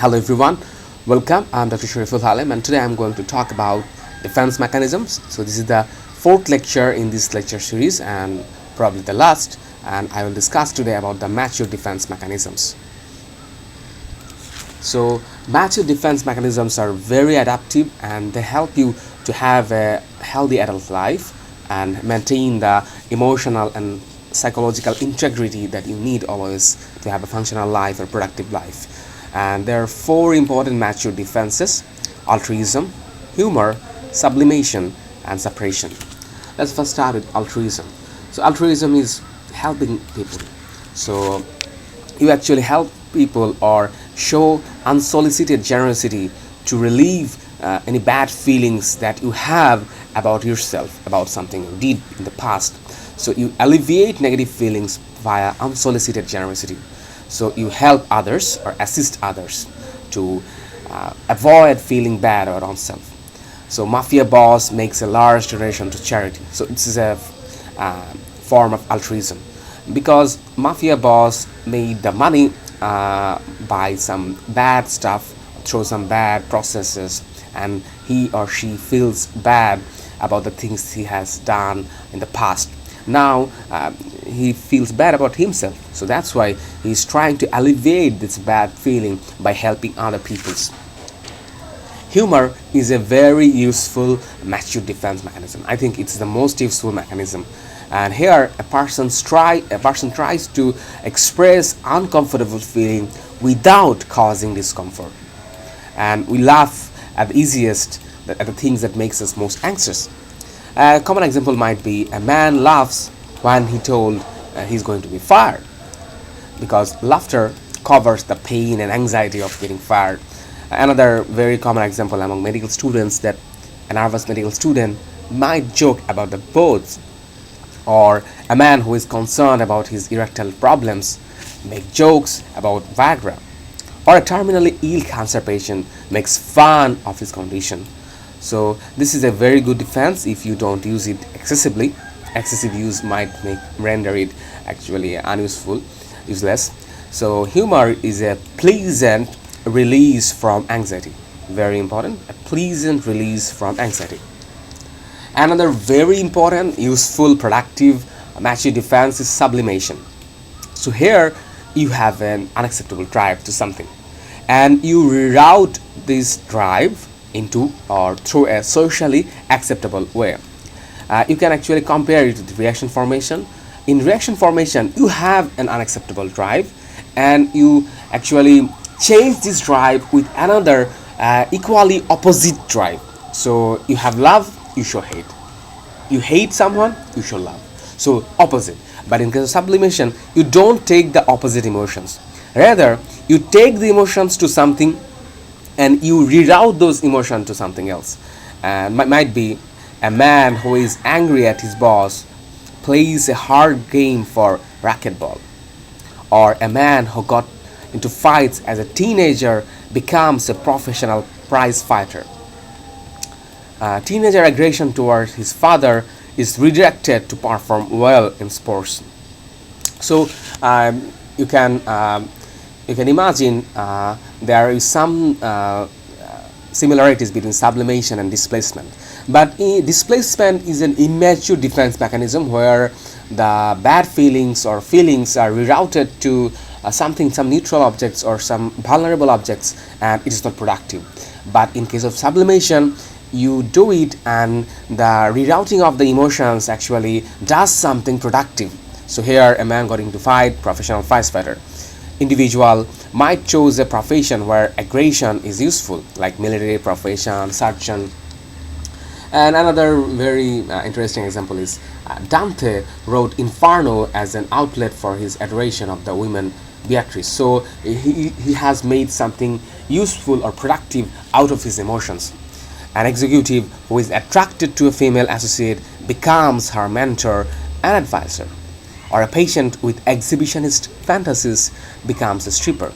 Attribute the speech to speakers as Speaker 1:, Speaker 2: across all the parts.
Speaker 1: Hello everyone, welcome. I'm Dr. Shariful Halim and today I'm going to talk about defense mechanisms. So this is the fourth lecture in this lecture series and probably the last, and I will discuss today about the mature defense mechanisms. So mature defense mechanisms are very adaptive and they help you to have a healthy adult life and maintain the emotional and psychological integrity that you need always to have a functional life or productive life. And there are four important mature defenses: altruism, humor, sublimation, and suppression. Let's first start with altruism. So altruism is helping people. So you actually help people or show unsolicited generosity to relieve any bad feelings that you have about yourself, about something you did in the past. So you alleviate negative feelings via unsolicited generosity. So you help others or assist others to avoid feeling bad about oneself. So mafia boss makes a large donation to charity. So this is a form of altruism, because mafia boss made the money by some bad stuff, through some bad processes, and he or she feels bad about the things he has done in the past. Now he feels bad about himself, so that's why he's trying to alleviate this bad feeling by helping other people's. Humor is a very useful mature defense mechanism. I think it's the most useful mechanism. And here a person tries to express uncomfortable feeling without causing discomfort, and we laugh at the easiest at the things that makes us most anxious. A common example might be a man laughs when he told he's going to be fired, because laughter covers the pain and anxiety of getting fired. Another very common example among medical students, that a nervous medical student might joke about the boards, or a man who is concerned about his erectile problems make jokes about Viagra, or a terminally ill cancer patient makes fun of his condition. So this is a very good defense if you don't use it excessively. Excessive use might render it actually unuseful, useless. So humor is a pleasant release from anxiety. Very important, a pleasant release from anxiety. Another very important, useful, productive mature defense is sublimation. So here you have an unacceptable drive to something, and you reroute this drive into or through a socially acceptable way. You can actually compare it with reaction formation. In reaction formation, you have an unacceptable drive, and you actually change this drive with another equally opposite drive. So you have love, you show hate. You hate someone, you show love. So opposite. But in case of sublimation, you don't take the opposite emotions. Rather, you take the emotions to something and you reroute those emotions to something else. And might be a man who is angry at his boss plays a hard game for racquetball, or a man who got into fights as a teenager becomes a professional prize fighter. Teenager aggression towards his father is redirected to perform well in sports. So you can imagine there is some similarities between sublimation and displacement. But displacement is an immature defense mechanism where the bad feelings or feelings are rerouted to some neutral objects or some vulnerable objects, and it is not productive. But in case of sublimation, you do it and the rerouting of the emotions actually does something productive. So here a man got into fight, professional prize fighter. Individual might choose a profession where aggression is useful, like military profession, surgeon. And another very interesting example is Dante wrote Inferno as an outlet for his adoration of the woman Beatrice. So he has made something useful or productive out of his emotions. An executive who is attracted to a female associate becomes her mentor and advisor, or a patient with exhibitionist fantasies becomes a stripper.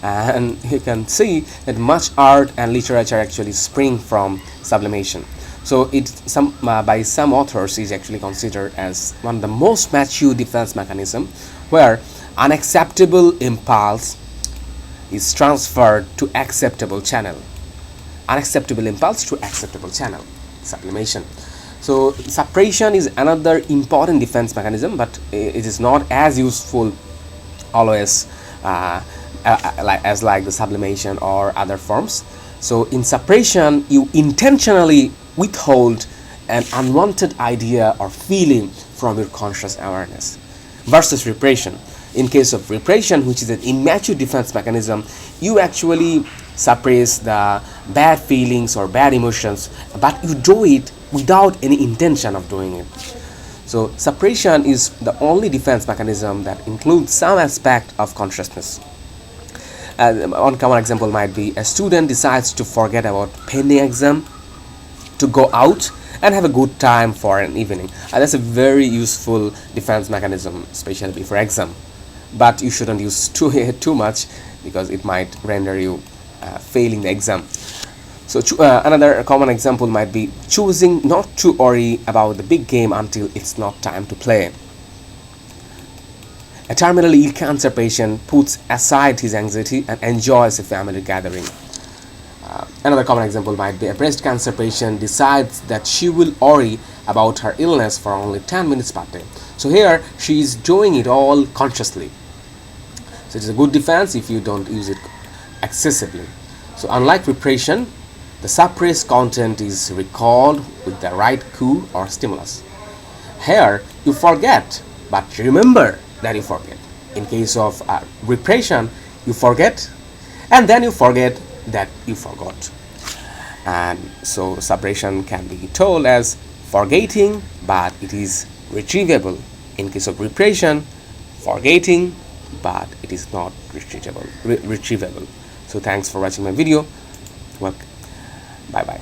Speaker 1: And you can see that much art and literature actually spring from sublimation. So by some authors is actually considered as one of the most mature defense mechanism, where unacceptable impulse is transferred to acceptable channel. Unacceptable impulse to acceptable channel. Sublimation. So suppression is another important defense mechanism, but it is not as useful always like the sublimation or other forms. So in suppression, you intentionally withhold an unwanted idea or feeling from your conscious awareness, versus repression. In case of repression, which is an immature defense mechanism, you actually suppress the bad feelings or bad emotions, but you do it without any intention of doing it. So suppression is the only defense mechanism that includes some aspect of consciousness. One common example might be a student decides to forget about pending exam to go out and have a good time for an evening. That's a very useful defense mechanism, especially for exam. But you shouldn't use too much, because it might render you failing the exam. So another common example might be choosing not to worry about the big game until it's not time to play. A terminally ill cancer patient puts aside his anxiety and enjoys a family gathering. Another common example might be a breast cancer patient decides that she will worry about her illness for only 10 minutes per day. So here she is doing it all consciously. So it is a good defense if you don't use it excessively. So unlike repression, the suppressed content is recalled with the right cue or stimulus. Here you forget, but remember that you forget. In case of repression, you forget and then you forget that you forgot. And so suppression can be told as forgetting, but it is retrievable. In case of repression, forgetting, but it is not retrievable. So thanks for watching my video. Well, bye bye.